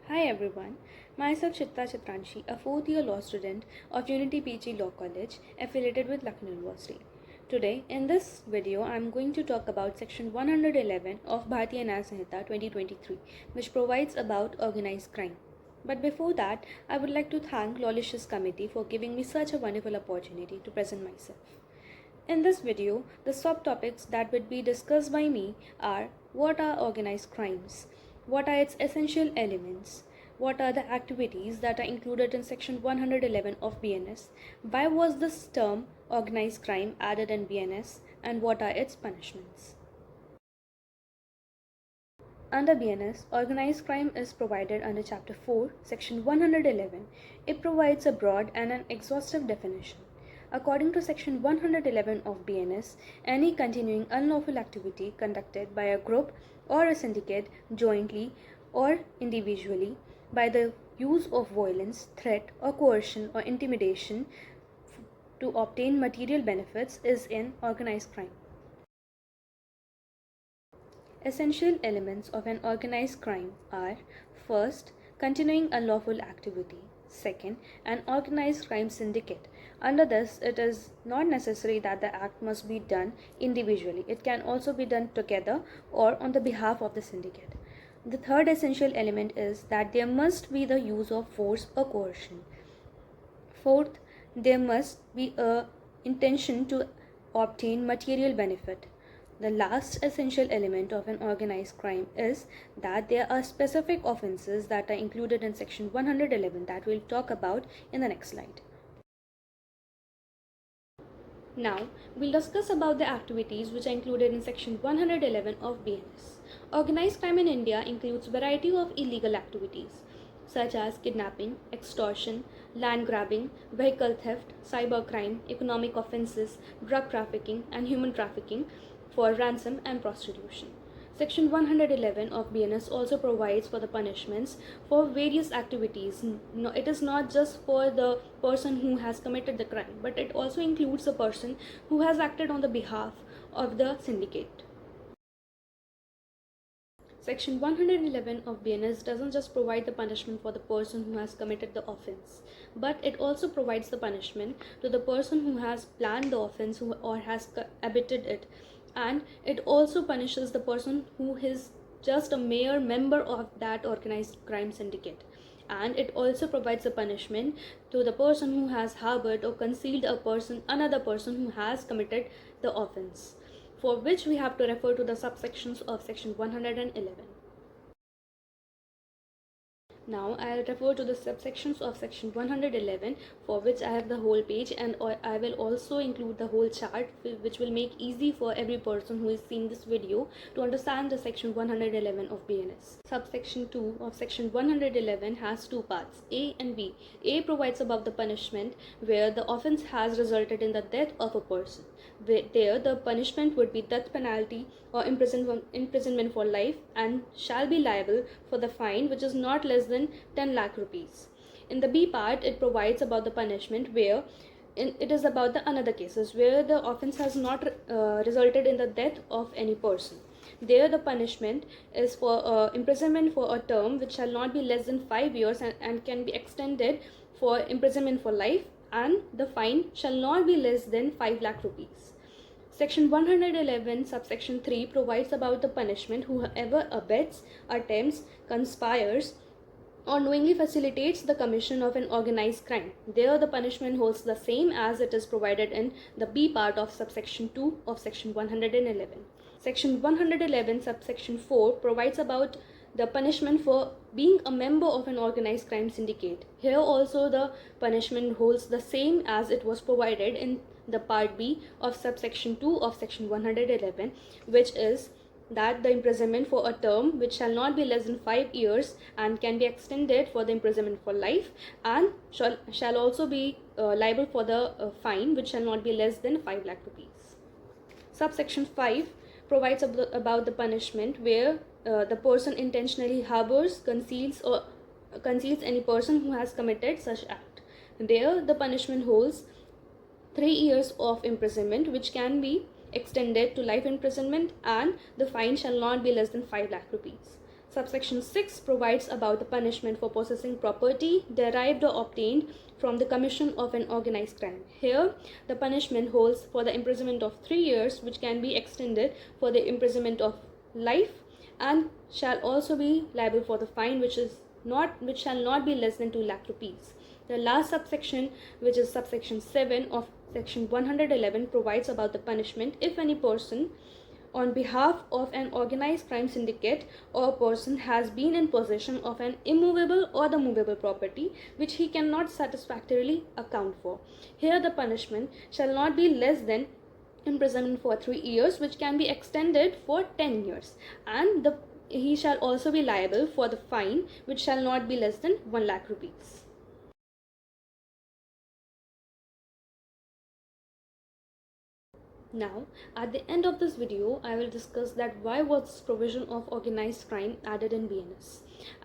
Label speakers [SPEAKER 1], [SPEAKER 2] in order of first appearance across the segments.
[SPEAKER 1] Hi everyone, myself Chitta Chitranshi, a fourth year law student of Unity PG Law College affiliated with Lucknow University. Today, in this video, I am going to talk about section 111 of Bharatiya Nyaya Sanhita 2023, which provides about organized crime. But before that, I would like to thank Lawlicious Committee for giving me such a wonderful opportunity to present myself. In this video, the subtopics that would be discussed by me are: what are organized crimes? What are its essential elements? What are the activities that are included in section 111 of BNS? Why was this term organized crime added in BNS? And what are its punishments? Under BNS, organized crime is provided under Chapter 4, Section 111. It provides a broad and an exhaustive definition. According to Section 111 of BNS, any continuing unlawful activity conducted by a group or a syndicate jointly or individually by the use of violence, threat, or coercion or intimidation to obtain material benefits is an organized crime. Essential elements of an organized crime are: first, continuing unlawful activity; second, an organized crime syndicate. Under this, it is not necessary that the act must be done individually. It can also be done together or on the behalf of the syndicate. The third essential element is that there must be the use of force or coercion. Fourth, there must be a intention to obtain material benefit. The last essential element of an organized crime is that there are specific offenses that are included in section 111 that we'll talk about in the next slide. Now, we'll discuss about the activities which are included in section 111 of BNS. Organized crime in India includes variety of illegal activities such as kidnapping, extortion, land grabbing, vehicle theft, cybercrime, economic offenses, drug trafficking, and human trafficking for ransom and prostitution. Section 111 of BNS also provides for the punishments for various activities. No, it is not just for the person who has committed the crime, but it also includes the person who has acted on the behalf of the syndicate. Section 111 of BNS doesn't just provide the punishment for the person who has committed the offense, but it also provides the punishment to the person who has planned the offense or has abetted it, and it also punishes the person who is just a mere member of that organized crime syndicate, and it also provides a punishment to the person who has harbored or concealed another person who has committed the offense, for which we have to refer to the subsections of section 111. Now I'll refer to the subsections of section 111, for which I have the whole page, and I will also include the whole chart, which will make easy for every person who is seeing this video to understand the section 111 of BNS. Subsection 2 of section 111 has two parts, A and B. A provides about the punishment where the offense has resulted in the death of a person. There the punishment would be death penalty or imprisonment for life, and shall be liable for the fine which is not less than 10 lakh rupees. In the B part, it provides about the punishment where it is about the another cases where the offense has not resulted in the death of any person. There the punishment is for imprisonment for a term which shall not be less than 5 years and can be extended for imprisonment for life, and the fine shall not be less than 5 lakh rupees. Section 111 subsection 3 provides about the punishment whoever abets, attempts, conspires, or knowingly facilitates the commission of an organized crime. There the punishment holds the same as it is provided in the B part of subsection 2 of section 111. Section 111 subsection 4 provides about the punishment for being a member of an organized crime syndicate. Here also the punishment holds the same as it was provided in the part B of subsection 2 of section 111, which is that the imprisonment for a term which shall not be less than 5 years and can be extended for the imprisonment for life, and shall also be liable for the fine which shall not be less than 5 lakh rupees. Subsection 5 provides about the punishment where the person intentionally harbors, conceals any person who has committed such act. There the punishment holds 3 years of imprisonment, which can be extended to life imprisonment, and the fine shall not be less than 5 lakh rupees. Subsection 6 provides about the punishment for possessing property derived or obtained from the commission of an organized crime. Here, the punishment holds for the imprisonment of 3 years, which can be extended for the imprisonment of life, and shall also be liable for the fine, which shall not be less than 2 lakh rupees. The last subsection, which is subsection 7 of section 111, provides about the punishment if any person on behalf of an organized crime syndicate or person has been in possession of an immovable or the movable property which he cannot satisfactorily account for. Here the punishment shall not be less than imprisonment for 3 years, which can be extended for 10 years, and he shall also be liable for the fine, which shall not be less than 1 lakh rupees. Now, at the end of this video, I will discuss that why was this provision of organized crime added in BNS.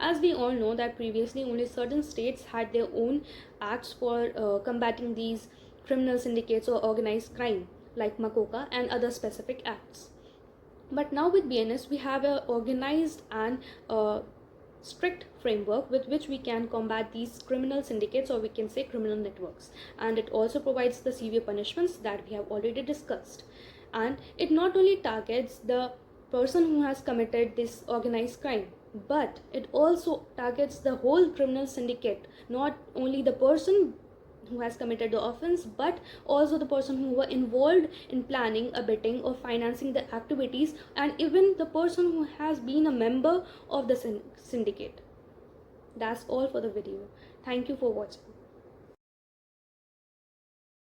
[SPEAKER 1] As we all know that previously only certain states had their own acts for combating these criminal syndicates or organized crime, like MCOCA and other specific acts. But now with BNS, we have an organized and strict framework with which we can combat these criminal syndicates, or we can say criminal networks, and it also provides the severe punishments that we have already discussed. And it not only targets the person who has committed this organized crime, but it also targets the whole criminal syndicate, not only the person who has committed the offense, but also the person who were involved in planning, abetting, or financing the activities, and even the person who has been a member of the syndicate. That's all for the video. Thank you for watching.